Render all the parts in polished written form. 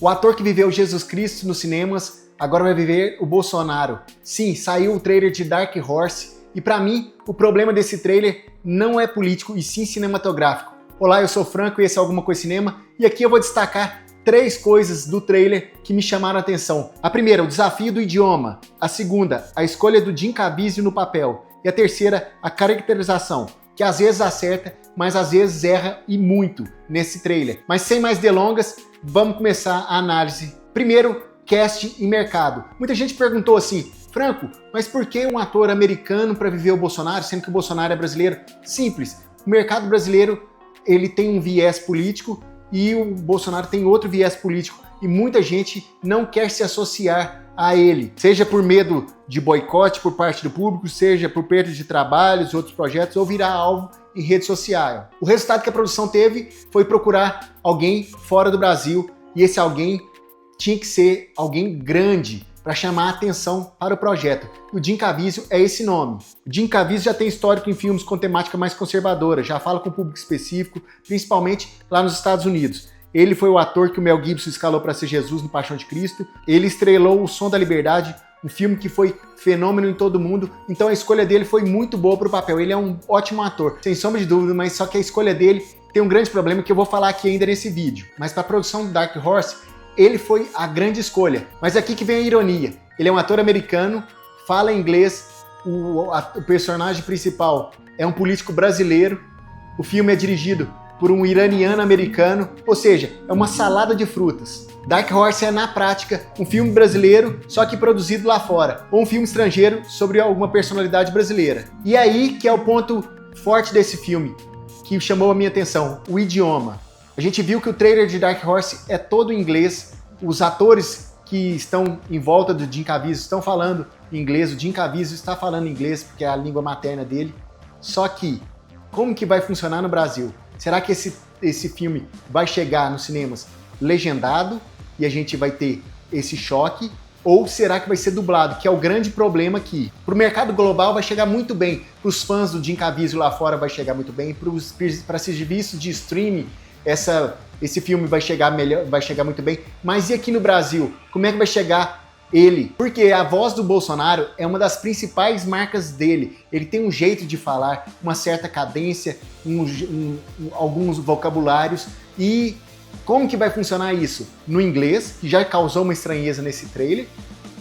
O ator que viveu Jesus Cristo nos cinemas agora vai viver o Bolsonaro. Sim, saiu o trailer de Dark Horse e pra mim o problema desse trailer não é político e sim cinematográfico. Olá, eu sou Franco e esse é Alguma Coisa Cinema e aqui eu vou destacar 3 coisas do trailer que me chamaram a atenção. A primeira, o desafio do idioma. A segunda, a escolha do Jim Caviezel no papel. E a terceira, a caracterização, que às vezes acerta, mas às vezes erra e muito nesse trailer. Mas sem mais delongas, vamos começar a análise. Primeiro, cast e mercado. Muita gente perguntou assim, Franco, mas por que um ator americano para viver o Bolsonaro, sendo que o Bolsonaro é brasileiro? Simples, o mercado brasileiro ele tem um viés político e o Bolsonaro tem outro viés político e muita gente não quer se associar a ele, seja por medo de boicote por parte do público, seja por perda de trabalhos e outros projetos, ou virar alvo em rede social. O resultado que a produção teve foi procurar alguém fora do Brasil e esse alguém tinha que ser alguém grande para chamar a atenção para o projeto. O Jim Caviezel é esse nome. O Jim Caviezel já tem histórico em filmes com temática mais conservadora, já fala com público específico, principalmente lá nos Estados Unidos. Ele foi o ator que o Mel Gibson escalou para ser Jesus no Paixão de Cristo. Ele estrelou O Som da Liberdade, um filme que foi fenômeno em todo mundo. Então a escolha dele foi muito boa para o papel. Ele é um ótimo ator, sem sombra de dúvida, mas só que a escolha dele tem um grande problema que eu vou falar aqui ainda nesse vídeo. Mas para a produção do Dark Horse, ele foi a grande escolha. Mas aqui que vem a ironia. Ele é um ator americano, fala inglês, o personagem principal é um político brasileiro, o filme é dirigido por um iraniano americano, ou seja, é uma salada de frutas. Dark Horse é, na prática, um filme brasileiro, só que produzido lá fora, ou um filme estrangeiro sobre alguma personalidade brasileira. E aí que é o ponto forte desse filme, que chamou a minha atenção, o idioma. A gente viu que o trailer de Dark Horse é todo em inglês, os atores que estão em volta do Jim Caviezel estão falando inglês, o Jim Caviezel está falando inglês porque é a língua materna dele, só que como que vai funcionar no Brasil? Será que esse filme vai chegar nos cinemas legendado e a gente vai ter esse choque? Ou será que vai ser dublado, que é o grande problema aqui? Para o mercado global vai chegar muito bem, para os fãs do Jim Caviezel lá fora vai chegar muito bem, para serviços de streaming esse filme vai chegar muito bem, mas e aqui no Brasil? Como é que vai chegar ele? Porque a voz do Bolsonaro é uma das principais marcas dele. Ele tem um jeito de falar, uma certa cadência, alguns vocabulários. E como que vai funcionar isso? No inglês, que já causou uma estranheza nesse trailer,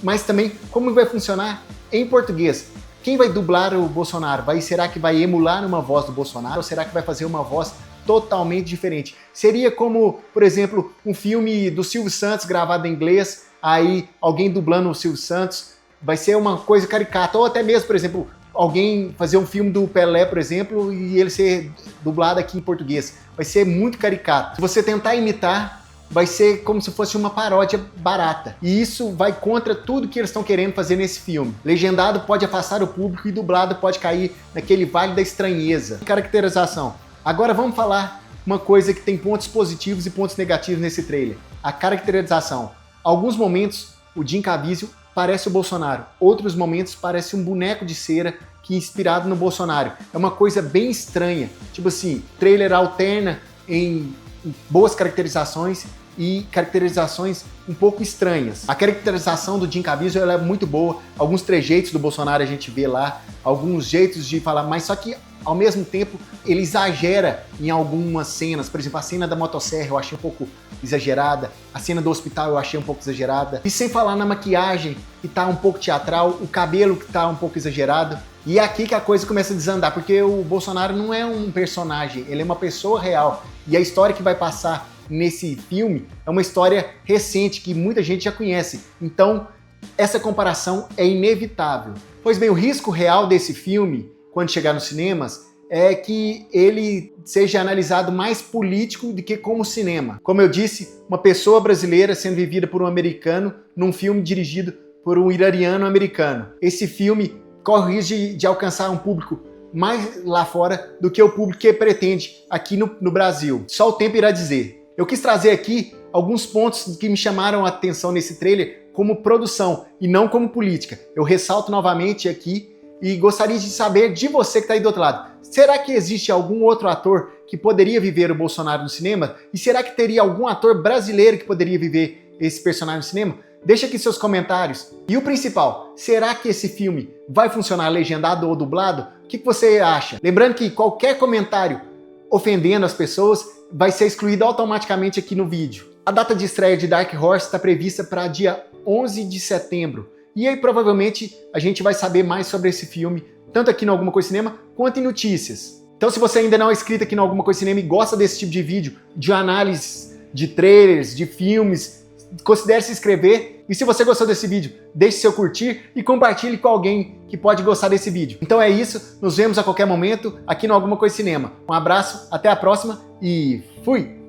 mas também como vai funcionar em português. Quem vai dublar o Bolsonaro? Será que vai emular uma voz do Bolsonaro ou será que vai fazer uma voz totalmente diferente? Seria como, por exemplo, um filme do Silvio Santos gravado em inglês, aí alguém dublando o Silvio Santos, vai ser uma coisa caricata, ou até mesmo, por exemplo, alguém fazer um filme do Pelé, por exemplo, e ele ser dublado aqui em português. Vai ser muito caricato. Se você tentar imitar, vai ser como se fosse uma paródia barata. E isso vai contra tudo que eles estão querendo fazer nesse filme. Legendado pode afastar o público e dublado pode cair naquele vale da estranheza. Caracterização. Agora vamos falar uma coisa que tem pontos positivos e pontos negativos nesse trailer. A caracterização. Alguns momentos o Jim Caviezel parece o Bolsonaro, outros momentos parece um boneco de cera que é inspirado no Bolsonaro. É uma coisa bem estranha. Tipo assim, o trailer alterna em boas caracterizações e caracterizações um pouco estranhas. A caracterização do Jim Caviezel ela é muito boa. Alguns trejeitos do Bolsonaro a gente vê lá, alguns jeitos de falar, mas só que ao mesmo tempo, ele exagera em algumas cenas. Por exemplo, a cena da motosserra eu achei um pouco exagerada. A cena do hospital eu achei um pouco exagerada. E sem falar na maquiagem, que tá um pouco teatral. O cabelo que tá um pouco exagerado. E é aqui que a coisa começa a desandar. Porque o Bolsonaro não é um personagem. Ele é uma pessoa real. E a história que vai passar nesse filme é uma história recente, que muita gente já conhece. Então, essa comparação é inevitável. Pois bem, o risco real desse filme, quando chegar nos cinemas, é que ele seja analisado mais político do que como cinema. Como eu disse, uma pessoa brasileira sendo vivida por um americano num filme dirigido por um iraniano americano. Esse filme corre o risco de alcançar um público mais lá fora do que o público que pretende aqui no Brasil. Só o tempo irá dizer. Eu quis trazer aqui alguns pontos que me chamaram a atenção nesse trailer como produção e não como política. Eu ressalto novamente aqui e gostaria de saber de você que está aí do outro lado. Será que existe algum outro ator que poderia viver o Bolsonaro no cinema? E será que teria algum ator brasileiro que poderia viver ver esse personagem no cinema? Deixa aqui seus comentários. E o principal, será que esse filme vai funcionar legendado ou dublado? O que você acha? Lembrando que qualquer comentário ofendendo as pessoas vai ser excluído automaticamente aqui no vídeo. A data de estreia de Dark Horse está prevista para dia 11 de setembro. E aí provavelmente a gente vai saber mais sobre esse filme, tanto aqui no Alguma Coisa Cinema, quanto em notícias. Então se você ainda não é inscrito aqui no Alguma Coisa Cinema e gosta desse tipo de vídeo, de análise de trailers, de filmes, considere se inscrever. E se você gostou desse vídeo, deixe seu curtir e compartilhe com alguém que pode gostar desse vídeo. Então é isso, nos vemos a qualquer momento aqui no Alguma Coisa Cinema. Um abraço, até a próxima e fui!